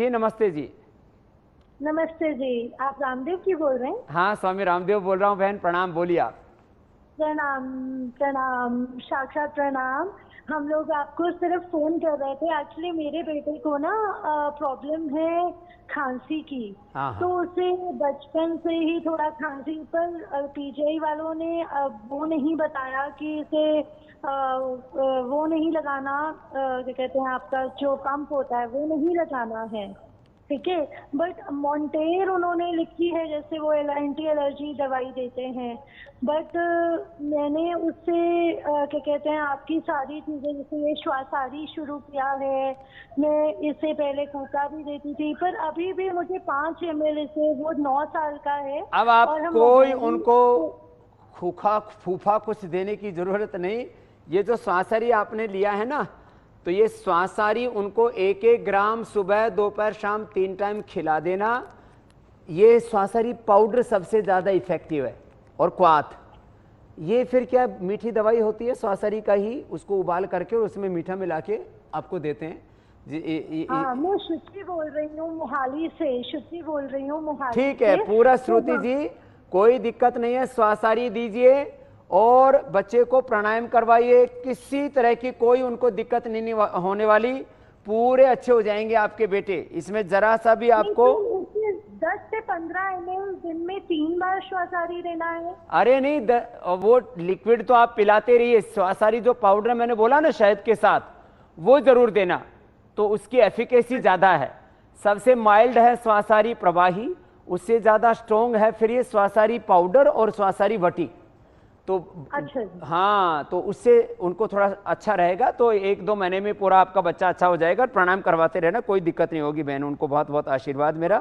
जी नमस्ते जी। नमस्ते जी, आप रामदेव की बोल रहे हैं? हाँ स्वामी रामदेव बोल रहा हूँ बहन, प्रणाम, बोलिए आप। प्रणाम। प्रणाम, साक्षात प्रणाम। हम लोग आपको सिर्फ फोन कर रहे थे, एक्चुअली मेरे बेटे को ना प्रॉब्लम है खांसी की। हाँ तो हाँ। उसे बचपन से ही थोड़ा खांसी, पर पीजीआई वालों ने वो नहीं बताया कि इसे वो नहीं लगाना, क्या कहते हैं आपका जो पंप होता है वो नहीं लगाना है, ठीक है। बट मॉन्टेर उन्होंने लिखी है, जैसे वो एंटी एलर्जी दवाई देते हैं। बट मैंने उससे क्या कहते हैं आपकी सारी चीजें, जैसे ये श्वासारी शुरू किया है, मैं इससे पहले कूका भी देती थी, पर अभी भी मुझे 5 ml से, वो 9 साल का है। अब आप और हम कोई मोबाइल उनको खूखा फूफा कुछ देने की जरूरत नहीं। ये जो श्वासारी आपने लिया है ना, तो ये श्वासारी उनको 1-1 ग्राम सुबह दोपहर शाम 3 टाइम खिला देना। ये श्वासारी पाउडर सबसे ज़्यादा इफेक्टिव है। और क्वाथ, ये फिर क्या मीठी दवाई होती है श्वासारी का ही, उसको उबाल करके और उसमें मीठा मिला के आपको देते हैं हाँ, मैं श्रुति बोल रही हूँ मोहाली से, श्रुति बोल रही हूँ मोहाली ठीक है से। पूरा तो श्रुति जी, कोई दिक्कत नहीं है, श्वासारी दीजिए और बच्चे को प्राणायाम करवाइए। किसी तरह की कोई उनको दिक्कत नहीं होने वाली, पूरे अच्छे हो जाएंगे आपके बेटे। इसमें जरा सा भी नहीं, आपको तो उसे 10 से 15 ml दिन में 3 बार श्वासारी देना है। अरे नहीं वो लिक्विड तो आप पिलाते रहिए, श्वासारी जो पाउडर मैंने बोला ना शहद के साथ, वो जरूर देना, तो उसकी एफिकेसी ज्यादा है। सबसे माइल्ड है श्वासारी प्रवाही, उससे ज्यादा स्ट्रोंग है फिर ये श्वासारी पाउडर और श्वासारी वटी। तो अच्छा। हाँ, तो उससे उनको थोड़ा अच्छा रहेगा। तो 1-2 महीने में पूरा आपका बच्चा अच्छा हो जाएगा। प्रणाम करवाते रहना, कोई दिक्कत नहीं होगी बहन। उनको बहुत बहुत आशीर्वाद मेरा।